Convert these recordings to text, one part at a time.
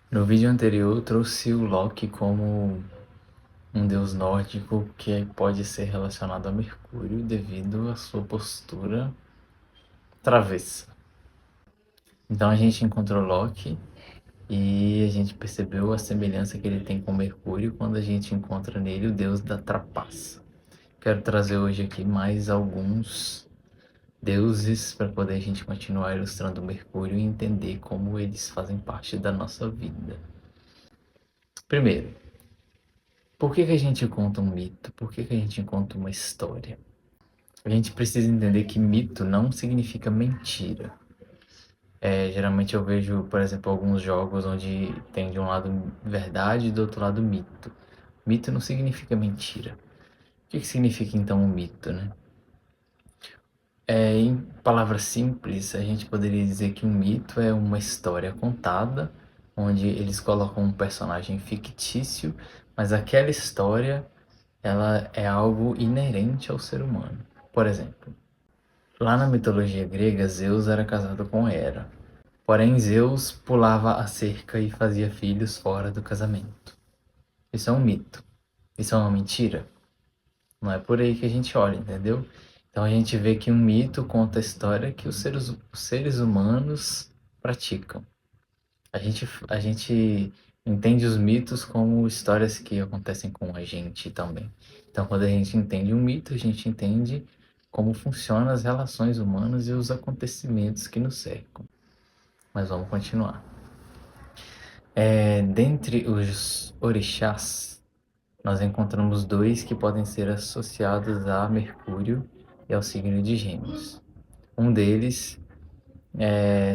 No vídeo anterior eu trouxe o Loki como um deus nórdico que pode ser relacionado a Mercúrio devido à sua postura travessa. Então a gente encontrou Loki e a gente percebeu a semelhança que ele tem com Mercúrio quando a gente encontra nele o deus da trapaça. Quero trazer hoje aqui mais alguns deuses para poder a gente continuar ilustrando Mercúrio e entender como eles fazem parte da nossa vida. Primeiro, por que a gente conta um mito? Por que a gente conta uma história? A gente precisa entender que mito não significa mentira. Geralmente eu vejo, por exemplo, alguns jogos onde tem de um lado verdade e do outro lado mito. Mito não significa mentira. O que significa então um mito, né? Em palavras simples, a gente poderia dizer que um mito é uma história contada, onde eles colocam um personagem fictício, mas aquela história ela é algo inerente ao ser humano. Por exemplo, lá na mitologia grega, Zeus era casado com Hera. Porém, Zeus pulava a cerca e fazia filhos fora do casamento. Isso é um mito. Isso é uma mentira. Não é por aí que a gente olha, entendeu? Então a gente vê que um mito conta a história que os seres humanos praticam. A gente entende os mitos como histórias que acontecem com a gente também. Então, quando a gente entende um mito, a gente entende como funcionam as relações humanas e os acontecimentos que nos cercam. Mas vamos continuar. Dentre os orixás, nós encontramos dois que podem ser associados a Mercúrio e ao signo de Gêmeos. Um deles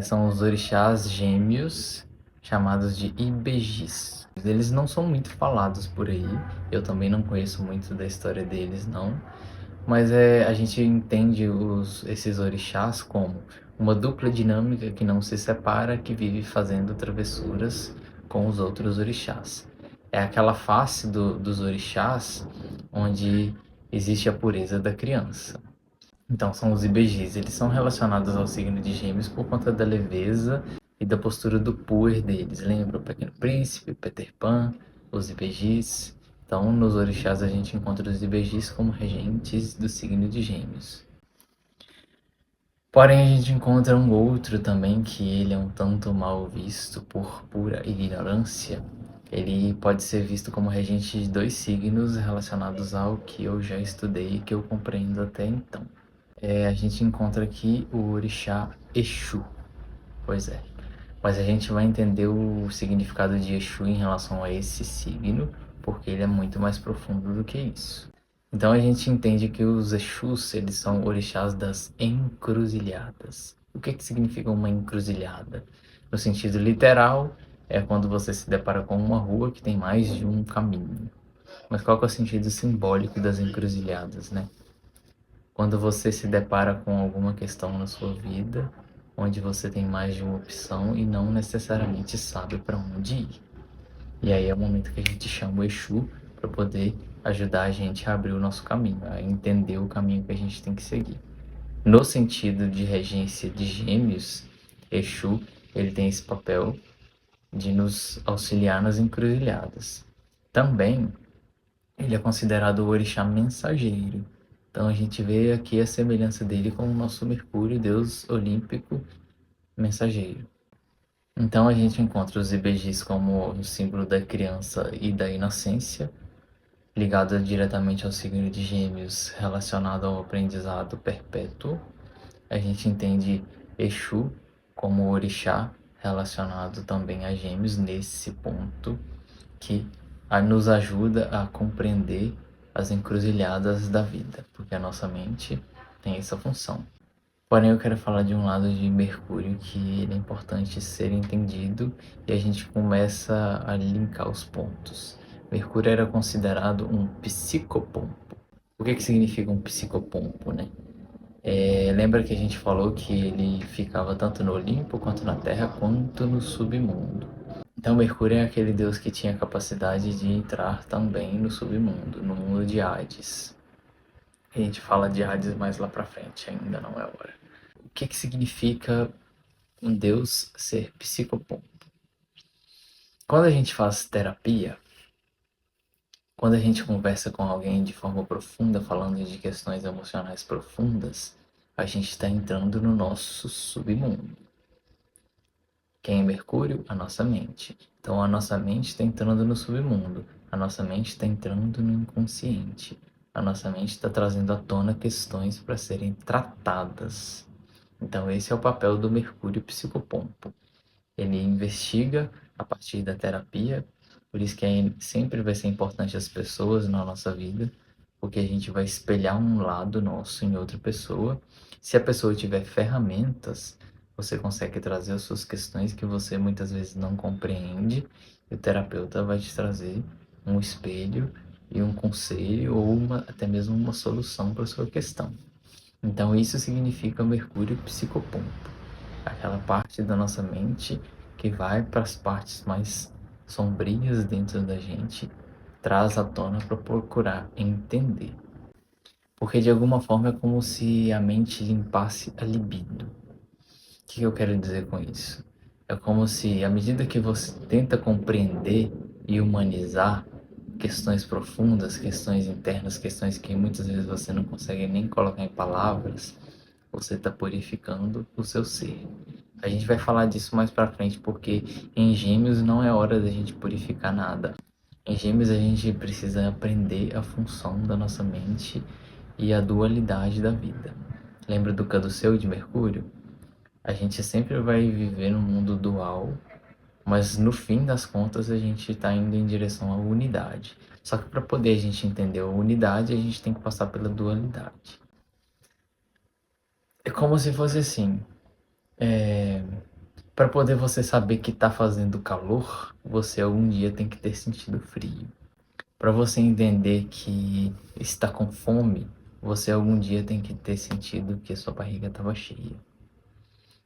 são os orixás gêmeos, chamados de Ibejis. Eles não são muito falados por aí, eu também não conheço muito da história deles, não. Mas a gente entende esses orixás como uma dupla dinâmica que não se separa, que vive fazendo travessuras com os outros orixás. É aquela face dos orixás onde existe a pureza da criança. Então são os ibejis, eles são relacionados ao signo de Gêmeos por conta da leveza e da postura do puer deles. Lembra o Pequeno Príncipe, Peter Pan, os ibejis? Então nos orixás a gente encontra os ibejis como regentes do signo de Gêmeos. Porém a gente encontra um outro também que ele é um tanto mal visto por pura ignorância. Ele pode ser visto como regente de dois signos relacionados ao que eu já estudei e que eu compreendo até então. A gente encontra aqui o orixá Exu. Pois é. Mas a gente vai entender o significado de Exu em relação a esse signo, porque ele é muito mais profundo do que isso. Então a gente entende que os Exus, eles são orixás das encruzilhadas. O que significa uma encruzilhada? No sentido literal, é quando você se depara com uma rua que tem mais de um caminho. Mas qual que é o sentido simbólico das encruzilhadas, né? Quando você se depara com alguma questão na sua vida, onde você tem mais de uma opção e não necessariamente sabe para onde ir. E aí é o momento que a gente chama o Exu para poder ajudar a gente a abrir o nosso caminho, a entender o caminho que a gente tem que seguir. No sentido de regência de Gêmeos, Exu ele tem esse papel de nos auxiliar nas encruzilhadas. Também ele é considerado o orixá mensageiro. Então a gente vê aqui a semelhança dele com o nosso Mercúrio, deus olímpico mensageiro. Então a gente encontra os ibejis como o símbolo da criança e da inocência, ligado diretamente ao signo de Gêmeos, relacionado ao aprendizado perpétuo. A gente entende Exu como orixá, relacionado também a Gêmeos nesse ponto, que nos ajuda a compreender as encruzilhadas da vida, porque a nossa mente tem essa função. Porém, eu quero falar de um lado de Mercúrio que ele é importante ser entendido e a gente começa a linkar os pontos. Mercúrio era considerado um psicopompo. O que significa um psicopompo, né? Lembra que a gente falou que ele ficava tanto no Olimpo, quanto na Terra, quanto no submundo. Então, Mercúrio é aquele deus que tinha a capacidade de entrar também no submundo, no mundo de Hades. A gente fala de Hades mais lá pra frente, ainda não é hora. O que significa um deus ser psicopompo? Quando a gente faz terapia, quando a gente conversa com alguém de forma profunda, falando de questões emocionais profundas, a gente está entrando no nosso submundo. Quem é Mercúrio? A nossa mente. Então a nossa mente está entrando no submundo, a nossa mente está entrando no inconsciente, a nossa mente está trazendo à tona questões para serem tratadas. Então esse é o papel do Mercúrio psicopompo. Ele investiga a partir da terapia, por isso que sempre vai ser importante as pessoas na nossa vida, porque a gente vai espelhar um lado nosso em outra pessoa. Se a pessoa tiver ferramentas, você consegue trazer as suas questões que você muitas vezes não compreende, e o terapeuta vai te trazer um espelho e um conselho ou até mesmo uma solução para a sua questão. Então isso significa Mercúrio psicopompo, aquela parte da nossa mente que vai para as partes mais sombrias dentro da gente, traz à tona para procurar entender. Porque de alguma forma é como se a mente limpasse a libido. O que eu quero dizer com isso? É como se, à medida que você tenta compreender e humanizar questões profundas, questões internas, questões que muitas vezes você não consegue nem colocar em palavras, você está purificando o seu ser. A gente vai falar disso mais pra frente, porque em Gêmeos não é hora da gente purificar nada. Em Gêmeos a gente precisa aprender a função da nossa mente e a dualidade da vida. Lembra do caduceu de Mercúrio? A gente sempre vai viver num mundo dual, mas no fim das contas a gente está indo em direção à unidade. Só que para poder a gente entender a unidade, a gente tem que passar pela dualidade. É como se fosse assim, para poder você saber que está fazendo calor, você algum dia tem que ter sentido frio. Para você entender que está com fome, você algum dia tem que ter sentido que a sua barriga estava cheia.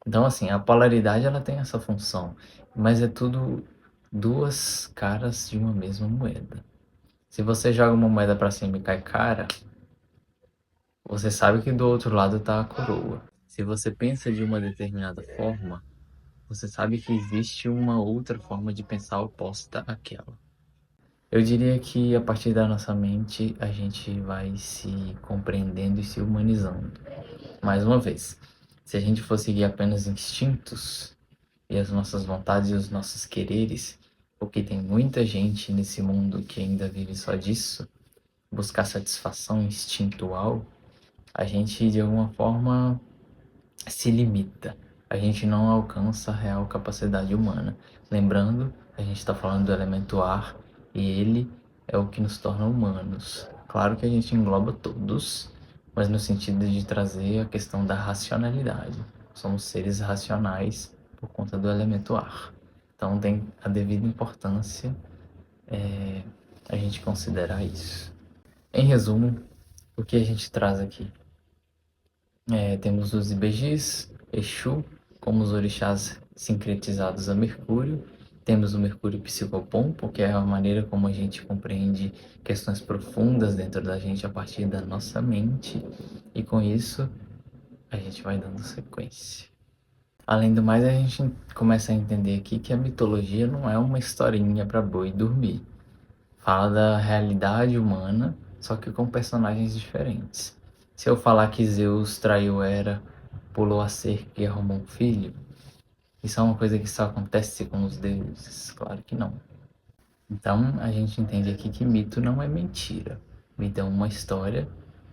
Então, assim, a polaridade ela tem essa função, mas é tudo duas caras de uma mesma moeda. Se você joga uma moeda para cima e cai cara, você sabe que do outro lado está a coroa. Se você pensa de uma determinada forma, você sabe que existe uma outra forma de pensar oposta àquela. Eu diria que a partir da nossa mente a gente vai se compreendendo e se humanizando. Mais uma vez, se a gente for seguir apenas instintos e as nossas vontades e os nossos quereres, porque tem muita gente nesse mundo que ainda vive só disso, buscar satisfação instintual, a gente de alguma forma se limita. A gente não alcança a real capacidade humana. Lembrando, a gente está falando do elemento ar e ele é o que nos torna humanos. Claro que a gente engloba todos, mas no sentido de trazer a questão da racionalidade. Somos seres racionais por conta do elemento ar. Então tem a devida importância a gente considerar isso. Em resumo, o que a gente traz aqui? Temos os Ibejis, Exu, como os orixás sincretizados a Mercúrio. Temos o Mercúrio psicopompo, que é a maneira como a gente compreende questões profundas dentro da gente a partir da nossa mente. E com isso, a gente vai dando sequência. Além do mais, a gente começa a entender aqui que a mitologia não é uma historinha para boi dormir. Fala da realidade humana, só que com personagens diferentes. Se eu falar que Zeus traiu Hera, pulou a cerca e arrumou um filho, isso é uma coisa que só acontece com os deuses? Claro que não. Então a gente entende aqui que mito não é mentira. Mito é uma história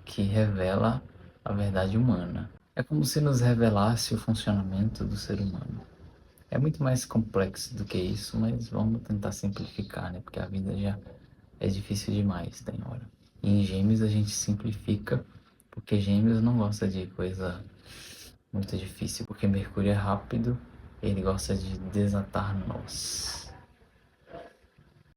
que revela a verdade humana. É como se nos revelasse o funcionamento do ser humano. É muito mais complexo do que isso, mas vamos tentar simplificar, né? Porque a vida já é difícil demais, tem hora. E em Gêmeos a gente simplifica, porque Gêmeos não gosta de coisa muito difícil, porque Mercúrio é rápido, ele gosta de desatar nós.